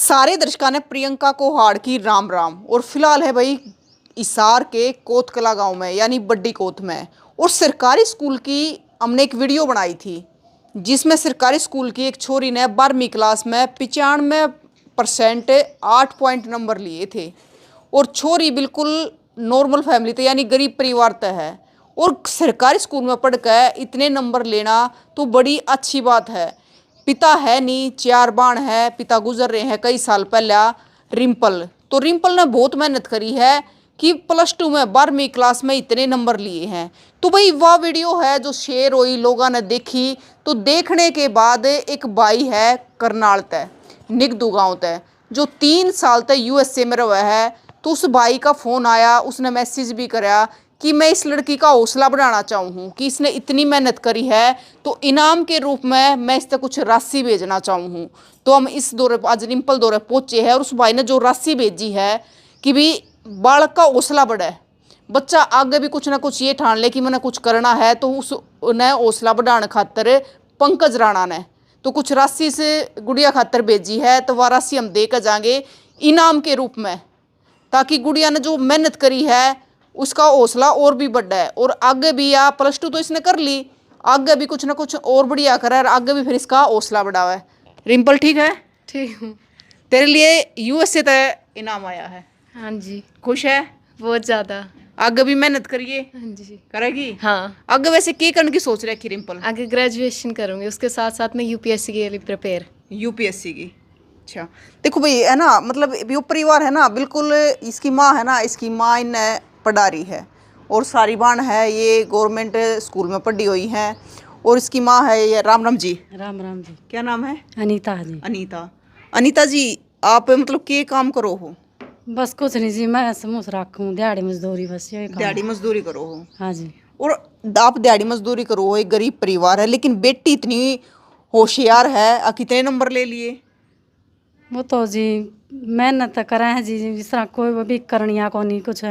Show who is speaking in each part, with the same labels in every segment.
Speaker 1: सारे दर्शकों ने प्रियंका को हाड़ की राम राम। और फिलहाल है भाई हिसार के कोतकला गांव में यानी बड्डी कोत में। और सरकारी स्कूल की हमने एक वीडियो बनाई थी जिसमें सरकारी स्कूल की एक छोरी ने 12वीं क्लास में 95% 8 पॉइंट नंबर लिए थे। और छोरी बिल्कुल नॉर्मल फैमिली थे यानी गरीब परिवार तय है। और सरकारी स्कूल में पढ़कर इतने नंबर लेना तो बड़ी अच्छी बात है। पिता है नहीं, 4 बाण है, पिता गुजर रहे हैं कई साल पहले। रिम्पल ने बहुत मेहनत करी है कि +2 में 12वीं क्लास में इतने नंबर लिए हैं। तो भाई वह वीडियो है जो शेयर हुई, लोगों ने देखी। तो देखने के बाद एक भाई है करनाल तय निगदू गाँव तय जो 3 साल तक USA में रहा है। तो उस भाई का फ़ोन आया, उसने मैसेज भी कराया कि मैं इस लड़की का हौसला बढ़ाना चाहूँ हूँ कि इसने इतनी मेहनत करी है, तो इनाम के रूप में मैं इस तक कुछ राशि भेजना चाहूँ हूँ। तो हम इस दौरे आज रिम्पल दौरे पहुँचे हैं और उस भाई ने जो राशि भेजी है कि भी बालक का हौसला बढ़े, बच्चा आगे भी कुछ ना कुछ ये ठान ले कि मैंने कुछ करना है। तो उसने हौसला बढ़ाने खातर पंकज राणा ने तो कुछ राशि से गुड़िया खातर भेजी है। तो वह राशि हम दे कर जाएंगे इनाम के रूप में, ताकि गुड़िया ने जो मेहनत करी है उसका हौसला और भी बढ़ा है। और आगे भी या +2 तो इसने कर ली, आगे भी कुछ ना कुछ और बढ़िया करा है, आगे भी फिर इसका हौसला बढ़ावा है। रिम्पल ठीक है?
Speaker 2: ठीक हूँ।
Speaker 1: तेरे लिए USA तक इनाम आया है।
Speaker 2: हाँ जी,
Speaker 1: खुश है?
Speaker 2: बहुत ज़्यादा।
Speaker 1: आगे भी मेहनत करिए।
Speaker 2: हाँ जी।
Speaker 1: करेगी?
Speaker 2: हाँ,
Speaker 1: आगे वैसे क्या करने की सोच रखी रिम्पल?
Speaker 2: आगे ग्रेजुएशन करूँगी, उसके साथ साथ मैं UPSC के लिए प्रिपेयर।
Speaker 1: UPSC की। अच्छा, देखो भाई है ना, मतलब यो परिवार है ना, बिल्कुल इसकी माँ है ना, इसकी माँ इन्हें पढ़ा रही है और सारी बाण है ये गवर्नमेंट स्कूल में पढ़ी हुई हैं। और इसकी माँ है ये राम राम जी।
Speaker 3: राम राम जी।
Speaker 1: क्या नाम है?
Speaker 3: अनीता जी।
Speaker 1: अनीता जी, आप मतलब क्या काम करो हो?
Speaker 3: बस कुछ नहीं जी, मैं समूस रखूँ, दिहाड़ी मजदूरी, बस यही काम।
Speaker 1: दिहाड़ी मजदूरी करो हो?
Speaker 3: हाँ जी।
Speaker 1: और आप दिहाड़ी मजदूरी करो हो, एक गरीब परिवार है, लेकिन बेटी इतनी होशियार है, कितने नंबर ले लिए?
Speaker 3: वो तो जी मेहनत करें हैं जी, जिस तरह कोई भी करनिया को नहीं, कुछ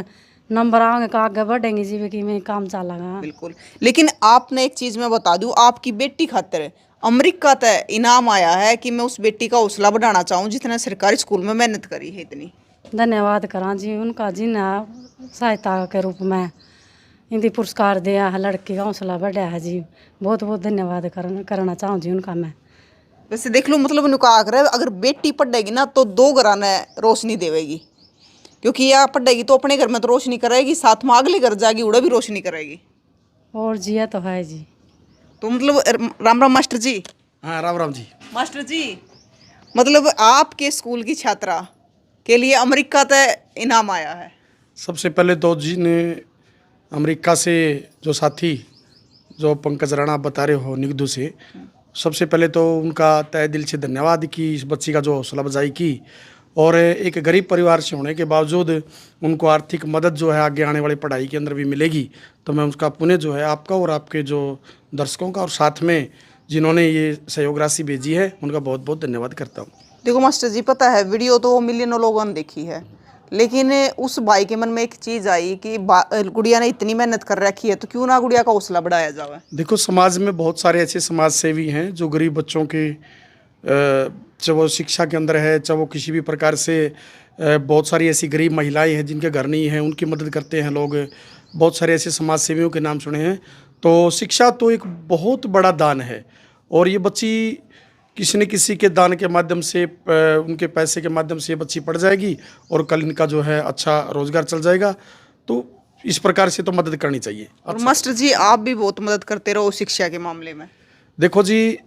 Speaker 3: नंबर आएंगे का आगे बढ़ेंगे जी कि मैं काम चलेगा।
Speaker 1: बिल्कुल, लेकिन आपने एक चीज़ मैं बता दूं, आपकी बेटी खातिर अमेरिका तक इनाम आया है कि मैं उस बेटी का हौसला बढ़ाना चाहूँ जितना सरकारी स्कूल में मेहनत करी है इतनी।
Speaker 3: धन्यवाद करा जी उनका, जी ना सहायता के रूप में इनकी पुरस्कार दिया है, लड़की का हौसला बढ़ाया है जी। बहुत बहुत धन्यवाद करना चाहूँ जी उनका मैं।
Speaker 1: वैसे देख लो, मतलब नुका कर अगर बेटी पढ़ेगी ना तो 2 घर ने रोशनी देवेगी, क्योंकि यह पढ़ेगी तो अपने घर में तो रोशनी करेगी, साथ में अगले घर जाएगी उड़ा भी रोशनी करेगी।
Speaker 3: और जी ये तो है जी।
Speaker 1: तो मतलब राम राम मास्टर जी।
Speaker 4: हाँ, राम राम जी।
Speaker 1: मास्टर जी, मतलब आपके स्कूल की छात्रा के लिए अमेरिका तक इनाम आया है।
Speaker 4: सबसे पहले तो जी ने अमेरिका से जो साथी जो पंकज राणा बता रहे हो निगदू से, सबसे पहले तो उनका तहे दिल से धन्यवाद कि इस बच्ची का जो हौसला अफजाई की। और एक गरीब परिवार से होने के बावजूद उनको आर्थिक मदद जो है आगे आने वाली पढ़ाई के अंदर भी मिलेगी। तो मैं उसका पुण्य जो है आपका और आपके जो दर्शकों का और साथ में जिन्होंने ये सहयोग राशि भेजी है उनका बहुत बहुत धन्यवाद करता हूँ।
Speaker 1: देखो मास्टर जी, पता है वीडियो तो मिलियनों लोगों ने देखी है, लेकिन उस भाई के मन में एक चीज़ आई कि गुड़िया ने इतनी मेहनत कर रखी है तो क्यों ना गुड़िया का हौसला बढ़ाया जाए।
Speaker 4: देखो, समाज में बहुत सारे ऐसे समाज सेवी हैं जो गरीब बच्चों के चाहे वो शिक्षा के अंदर है, चाहे वो किसी भी प्रकार से बहुत सारी ऐसी गरीब महिलाएं हैं जिनके घर नहीं है, उनकी मदद करते हैं लोग। बहुत सारे ऐसे समाज सेवियों के नाम सुने हैं। तो शिक्षा तो एक बहुत बड़ा दान है और ये बच्ची किसी न किसी के दान के माध्यम से, उनके पैसे के माध्यम से ये बच्ची पढ़ जाएगी और कल इनका जो है अच्छा रोजगार चल जाएगा। तो इस प्रकार से तो मदद करनी चाहिए।
Speaker 1: और मास्टर जी, आप भी बहुत मदद करते रहो शिक्षा के मामले में।
Speaker 4: देखो जी,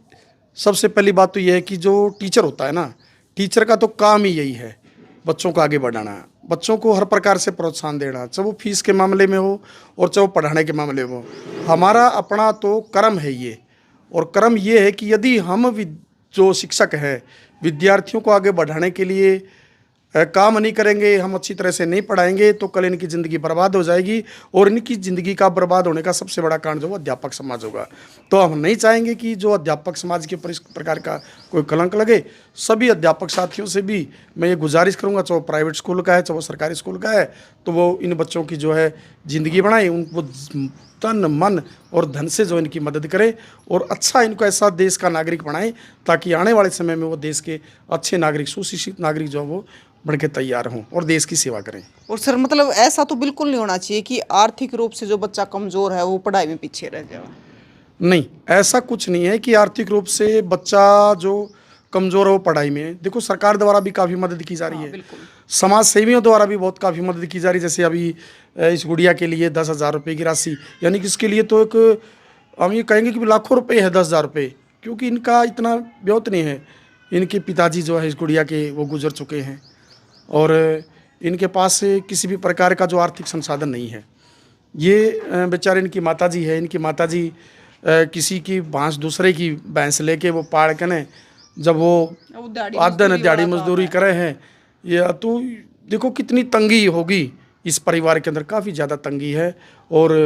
Speaker 4: सबसे पहली बात तो यह है कि जो टीचर होता है ना, टीचर का तो काम ही यही है बच्चों को आगे बढ़ाना, बच्चों को हर प्रकार से प्रोत्साहन देना, चाहे वो फीस के मामले में हो और चाहे वो पढ़ाने के मामले में हो। हमारा अपना तो कर्म है ये, और कर्म ये है कि यदि हम जो शिक्षक हैं विद्यार्थियों को आगे बढ़ाने के लिए काम नहीं करेंगे, हम अच्छी तरह से नहीं पढ़ाएंगे, तो कल इनकी ज़िंदगी बर्बाद हो जाएगी। और इनकी ज़िंदगी का बर्बाद होने का सबसे बड़ा कारण जो अध्यापक समाज होगा। तो हम नहीं चाहेंगे कि जो अध्यापक समाज के ऊपर इस प्रकार का कोई कलंक लगे। सभी अध्यापक साथियों से भी मैं ये गुजारिश करूँगा, चाहे वो प्राइवेट स्कूल का है चाहे वो सरकारी स्कूल का है, तो वो इन बच्चों की जो है ज़िंदगी बनाए, उनको तन मन और धन से जो इनकी मदद करे और अच्छा इनको ऐसा देश का नागरिक बनाए ताकि आने वाले समय में वो देश के अच्छे नागरिक, सुशिक्षित नागरिक जो वो बन के तैयार हों और देश की सेवा करें।
Speaker 1: और सर मतलब ऐसा तो बिल्कुल नहीं होना चाहिए कि आर्थिक रूप से जो बच्चा कमजोर है वो पढ़ाई में पीछे रह जाए।
Speaker 4: नहीं, ऐसा कुछ नहीं है कि आर्थिक रूप से बच्चा जो कमज़ोर है वो पढ़ाई में। देखो सरकार द्वारा भी काफ़ी मदद की जा रही है, समाज सेवियों द्वारा भी बहुत काफ़ी मदद की जा रही है। जैसे अभी इस गुड़िया के लिए 10,000 रुपये की राशि, यानी कि इसके लिए तो एक हम ये कहेंगे कि लाखों रुपए है 10,000 रुपये, क्योंकि इनका इतना ब्योत नहीं है। इनके पिताजी जो है इस गुड़िया के वो गुजर चुके हैं और इनके पास किसी भी प्रकार का जो आर्थिक संसाधन नहीं है। ये बेचारे इनकी माताजी है, इनकी माताजी किसी की भैंस दूसरे की भैंस लेके वो पाड़ के न जब वो आदन दिहाड़ी मजदूरी करे हैं, या तो देखो कितनी तंगी होगी इस परिवार के अंदर, काफ़ी ज़्यादा तंगी है। और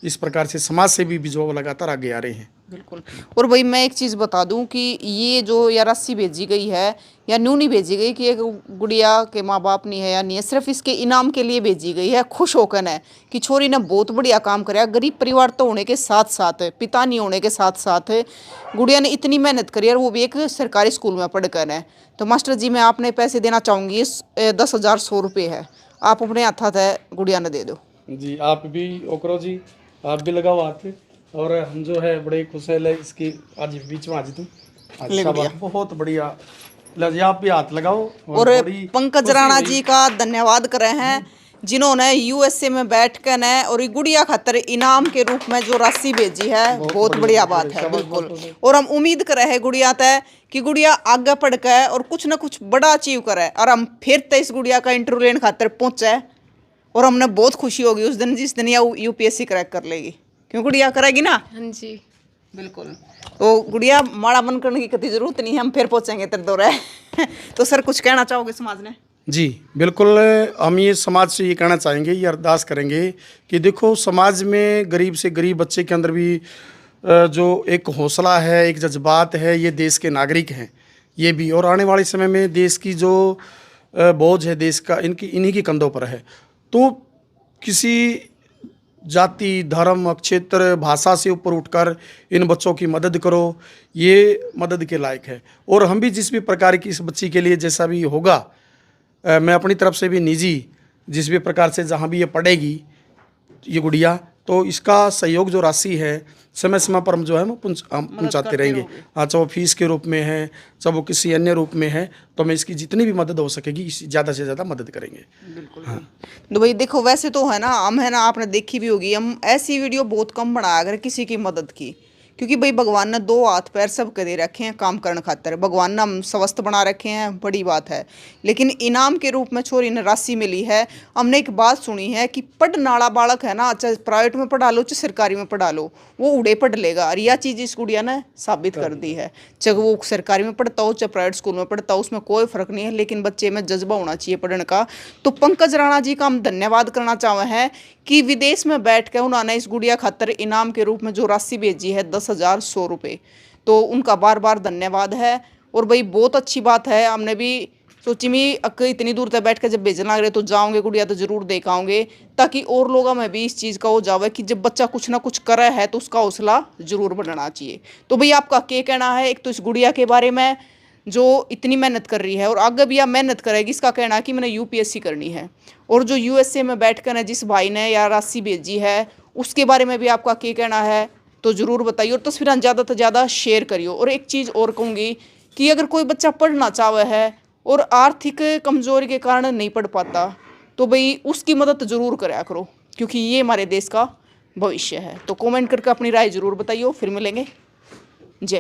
Speaker 4: इस प्रकार से समाज से भी जो लगातार आगे आ रहे हैं।
Speaker 1: बिल्कुल। और भाई मैं एक चीज़ बता दूं कि ये जो या राशि भेजी गई है या न्यू नहीं भेजी गई कि एक गुड़िया के माँ बाप नहीं है या नहीं है, सिर्फ इसके इनाम के लिए भेजी गई है। खुश होकर है कि छोरी ने बहुत बढ़िया काम कराया। गरीब परिवार तो होने के साथ साथ, पिता नहीं होने के साथ साथ गुड़िया ने इतनी मेहनत करी और वो भी एक सरकारी स्कूल में पढ़कर है। तो मास्टर जी मैं आपने पैसे देना चाहूँगी, 10,100 रुपये है, आप अपने हाथ है गुड़िया ने दे दो।
Speaker 4: जी आप भी ओकरो जी, आप भी लगाओ हाथ। और हम जो है बड़े खुश है इसकी आज बीच में आज तुम बहुत बढ़िया, आप भी हाथ लगाओ।
Speaker 1: और पंकज राणा जी का धन्यवाद कर रहे हैं जिन्होंने यूएसए में बैठकर ने और गुड़िया खातर इनाम के रूप में जो राशि भेजी है, बहुत बढ़िया बात है। बिल्कुल। और हम उम्मीद कर रहे हैं गुड़िया तय कि गुड़िया आगे पढ़ कर और कुछ ना कुछ बड़ा अचीव करे और हम फिर तय इस गुड़िया का इंटरव्यू लेने खातर पहुंचे। और हमने बहुत खुशी होगी उस दिन जिस दिन या यूपीएससी क्रैक कर लेगी, क्यों गुड़िया करेगी ना।
Speaker 2: हाँ जी
Speaker 1: बिल्कुल। तो गुड़िया माड़ा मन करने की कभी जरूरत नहीं है, हम फिर पहुंचेंगे तेरे दौरे। तो सर कुछ कहना चाहोगे समाज ने?
Speaker 4: जी बिल्कुल, हम ये समाज से ये कहना चाहेंगे, ये अरदास करेंगे कि देखो समाज में गरीब से गरीब बच्चे के अंदर भी जो एक हौसला है, एक जज्बात है, ये देश के नागरिक हैं ये भी। और आने वाले समय में देश की जो बोझ है देश का इन्हीं के कंधों पर है। तो किसी जाति, धर्म, क्षेत्र, भाषा से ऊपर उठकर इन बच्चों की मदद करो, ये मदद के लायक है। और हम भी जिस भी प्रकार की इस बच्ची के लिए जैसा भी होगा, मैं अपनी तरफ से भी निजी जिस भी प्रकार से जहाँ भी ये पढ़ेगी ये गुड़िया, तो इसका सहयोग जो राशि है समय समय पर हम जो है वो पहुँचाते रहेंगे। हाँ, चाहे वो फीस के रूप में है, चाहे वो किसी अन्य रूप में है, तो मैं इसकी जितनी भी मदद हो सकेगी ज़्यादा से ज़्यादा मदद करेंगे।
Speaker 1: बिल्कुल। हाँ। तो भाई देखो वैसे तो है ना, हम है ना, आपने देखी भी होगी, हम ऐसी वीडियो बहुत कम बनाया अगर किसी की मदद की, क्योंकि भाई भगवान ने 2 हाथ पैर सब के दे रखे हैं काम करने खातर। भगवान ने हम स्वस्थ बना रखे हैं, बड़ी बात है। लेकिन इनाम के रूप में छोरी ने राशि मिली है। हमने एक बात सुनी है कि पढ़नाड़ा बालक है ना, चाहे प्राइवेट में पढ़ा लो चाहे सरकारी में पढ़ा लो, वो उड़े पढ़ लेगा। और यह चीज़ इस गुड़िया ने साबित कर दी है। चाहे वो सरकारी में पढ़ता हो चाहे प्राइवेट स्कूल में पढ़ता हो, उसमें कोई फ़र्क नहीं है, लेकिन बच्चे में जज्बा होना चाहिए पढ़ने का। तो पंकज राणा जी का हम धन्यवाद करना चाहे हैं कि विदेश में बैठ कर उन्होंने इस गुड़िया खातर इनाम के रूप में जो राशि भेजी है 10,100 रुपये, तो उनका बार बार धन्यवाद है। और भाई बहुत अच्छी बात है, हमने भी सोची मी इतनी दूर तक बैठ कर जब भेजना लग रहे तो जाओगे गुड़िया तो जरूर देख आऊँगे, ताकि और लोगों में भी इस चीज़ का हो जावे कि जब बच्चा कुछ ना कुछ करे है तो उसका हौसला जरूर बढ़ना चाहिए। तो भाई आपका क्या कहना है एक तो इस गुड़िया के बारे में जो इतनी मेहनत कर रही है और आगे भी आप मेहनत करेगी, इसका कहना है कि मैंने यूपीएससी करनी है, और जो यूएसए में बैठकर जिस भाई ने या राशि भेजी है उसके बारे में भी आपका क्या कहना है तो ज़रूर बताइए। और तस्वीरें ज़्यादा से ज़्यादा शेयर करिए। और एक चीज़ और कहूँगी कि अगर कोई बच्चा पढ़ना चाहे है और आर्थिक कमज़ोरी के कारण नहीं पढ़ पाता तो भाई उसकी मदद ज़रूर करा करो, क्योंकि ये हमारे देश का भविष्य है। तो कमेंट करके अपनी राय ज़रूर बताइए। फिर मिलेंगे। जय।